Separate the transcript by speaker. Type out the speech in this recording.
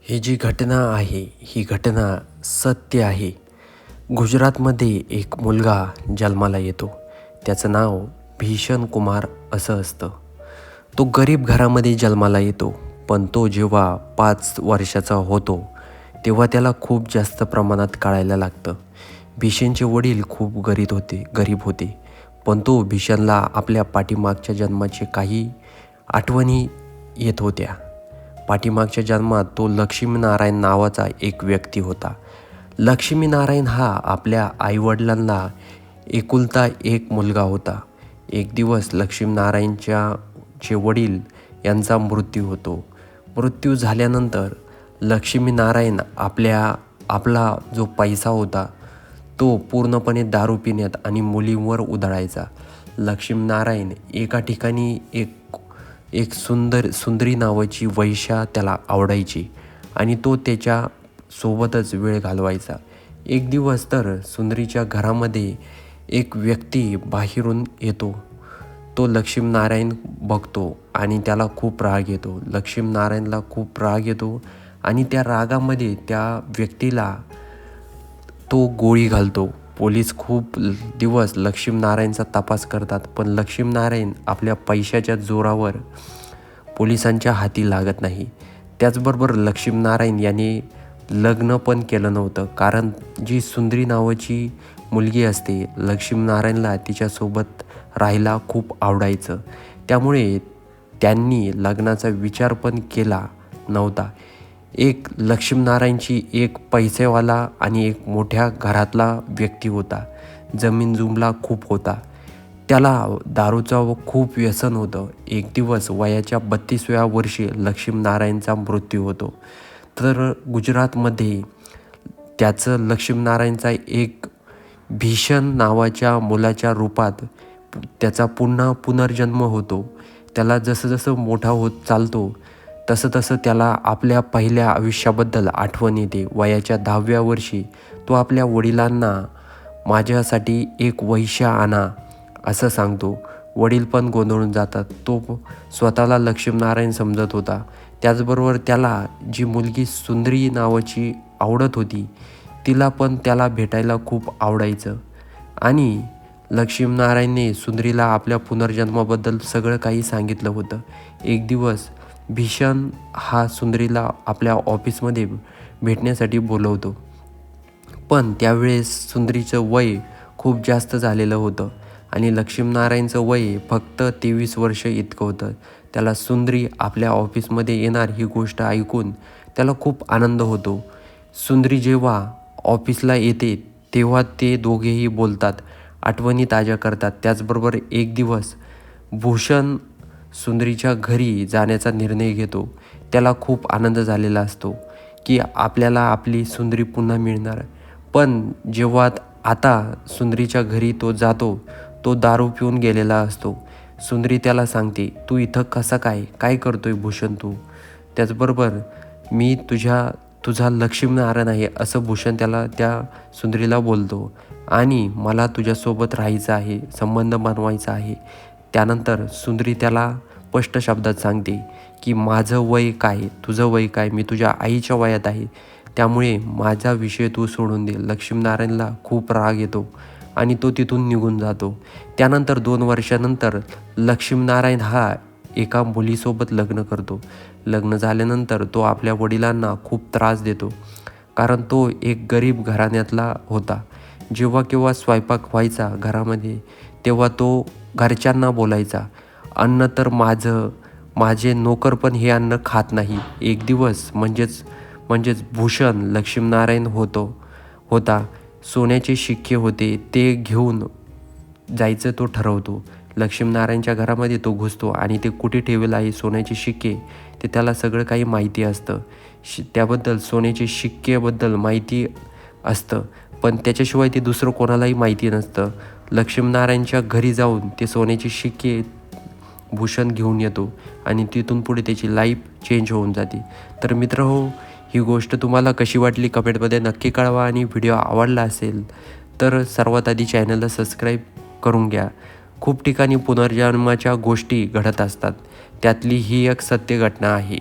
Speaker 1: ही जी घटना आहे, ही घटना सत्य आहे. गुजरातमध्ये एक मुलगा जन्माला येतो. त्याचं नाव भीषण कुमार असं असतं. तो गरीब घरामध्ये जन्माला येतो, पण तो जेव्हा 5 वर्षाचा होतो, तेव्हा त्याला खूप जास्त प्रमाणात कळायला लागतं. भीषणचे वडील खूप गरीब होते, पण तो भीषणला आपल्या पाठीमागच्या जन्माचे काही आठवणी येत होत्या. पाठीमागच्या जन्मात तो लक्ष्मीनारायण नावाचा एक व्यक्ती होता. लक्ष्मीनारायण हा आपल्या आईवडिलांना एकुलता एक मुलगा होता. एक दिवस लक्ष्मीनारायणचे वडील यांचा मृत्यू होतो. मृत्यू झाल्यानंतर लक्ष्मीनारायण आपला जो पैसा होता तो पूर्णपणे दारू पिण्यात आणि मुलींवर उधळायचा. लक्ष्मीनारायण एका ठिकाणी एक सुंदरी नावाची वैश्या त्याला आवडायची आणि तो त्याच्या सोबतच वेळ घालवायचा. एक दिवस तर सुंदरीच्या घरामध्ये एक व्यक्ती बाहेरून येतो. तो लक्ष्मीनारायण बघतो आणि त्याला खूप राग येतो. लक्ष्मीनारायणला खूप राग येतो आणि त्या रागामध्ये त्या व्यक्तीला तो गोळी घालतो. पोलीस खूप दिवस लक्ष्मीनारायणचा तपास करतात, पण लक्ष्मीनारायण आपल्या पैशाच्या जोरावर पोलिसांच्या हाती लागत नाही. त्याचबरोबर लक्ष्मीनारायण याने लग्न पण केलं नव्हतं, कारण जी सुंदरी नावाची मुलगी असते, लक्ष्मीनारायणला तिच्यासोबत राहायला खूप आवडायचं. त्यामुळे त्यांनी लग्नाचा विचार पण केला नव्हता. एक लक्ष्मीनारायणची एक पैसेवाला आणि एक मोठ्या घरातला व्यक्ती होता. जमीन जुमला खूप होता. त्याला दारूचं खूप व्यसन होतं. एक दिवस वयाच्या 32व्या वर्षी लक्ष्मीनारायणचा मृत्यू होतो. तर गुजरातमध्ये त्याचं लक्ष्मीनारायणचा एक भीषण नावाच्या मुलाच्या रूपात त्याचा पुन्हा पुनर्जन्म होतो. त्याला जसं मोठा होत चालतो तसं त्याला आपल्या पहिल्या आयुष्याबद्दल आठवण येते. वयाच्या 10व्या वर्षी तो आपल्या वडिलांना माझ्यासाठी एक वैश्या आणा असं सांगतो. वडील पण गोंधळून जातात. तो स्वतःला लक्ष्मीनारायण समजत होता. त्याचबरोबर त्याला जी मुलगी सुंदरी नावाची आवडत होती, तिला पण त्याला भेटायला खूप आवडायचं. आणि लक्ष्मीनारायणने सुंदरीला आपल्या पुनर्जन्माबद्दल सगळं काही सांगितलं होतं. एक दिवस भीषण हा सुंदरीला आपल्या ऑफिसमध्ये भेटण्यासाठी बोलवतो, पण त्यावेळेस सुंदरीचं वय खूप जास्त झालेलं होतं आणि लक्ष्मीनारायणचं वय फक्त 23 वर्ष इतकं होतं. त्याला सुंदरी आपल्या ऑफिसमध्ये येणार ही गोष्ट ऐकून त्याला खूप आनंद होतो. सुंदरी जेव्हा ऑफिसला येते तेव्हा ते दोघेही बोलतात, आठवणी ताज्या करतात. त्याचबरोबर एक दिवस भूषण सुंदरीच्या घरी जाण्याचा निर्णय घेतो. त्याला खूप आनंद झालेला असतो की आपल्याला आपली सुंदरी पुन्हा मिळणार. पण जेव्हा आता सुंदरीच्या घरी तो जातो, तो दारू पिऊन गेलेला असतो. सुंदरी त्याला सांगते, तू इथं कसा काय करतोय भूषण तू? त्याचबरोबर मी तुझा लक्ष्मीनारायण आहे असं भूषण त्या सुंदरीला बोलतो आणि मला तुझ्यासोबत राहायचं आहे, संबंध बनवायचा आहे. त्यानंतर सुंदरी त्याला स्पष्ट शब्दात सांगते की माझं वय काय, तुझं वय काय, मी तुझ्या आईच्या वयात आहे, त्यामुळे माझा विषय तू सोडून दे. लक्ष्मीनारायणला खूप राग येतो आणि तो तिथून निघून जातो. त्यानंतर 2 वर्षानंतर लक्ष्मीनारायण हा एका मुलीसोबत लग्न करतो. लग्न झाल्यानंतर तो आपल्या वडिलांना खूप त्रास देतो, कारण तो एक गरीब घराण्यातला होता. जेव्हा केव्हा स्वयंपाक व्हायचा घरामध्ये तेव्हा तो घरच्यांना बोलायचा, अन्न तर माझे नोकर पण हे अन्न खात नाही. एक दिवस म्हणजेच भूषण लक्ष्मीनारायण होता. सोन्याचे शिक्के होते, ते घेऊन जायचं तो ठरवतो. लक्ष्मीनारायणच्या घरामध्ये तो घुसतो आणि ते कुठे ठेवलेलं आहे सोन्याचे शिक्के ते त्याला सगळं काही माहिती असतं. त्याबद्दल सोन्याचे शिक्केबद्दल माहिती असतं, पण त्याच्याशिवाय ते दुसरं कोणालाही माहिती नसतं. लक्ष्मीनारायणच्या घरी जाऊन ते सोन्याचे शिक्के भूषण घेऊन येतो आणि तिथून पुढे त्याची लाईफ चेंज होऊन जाते. तर मित्रहो, ही गोष्ट तुम्हाला कशी वाटली कमेंटमध्ये नक्की कळवा आणि व्हिडिओ आवडला असेल तर सर्वात आधी चॅनलला सबस्क्राईब करून घ्या. खूप ठिकाणी पुनर्जन्माच्या गोष्टी घडत असतात, त्यातली ही एक सत्य घटना आहे.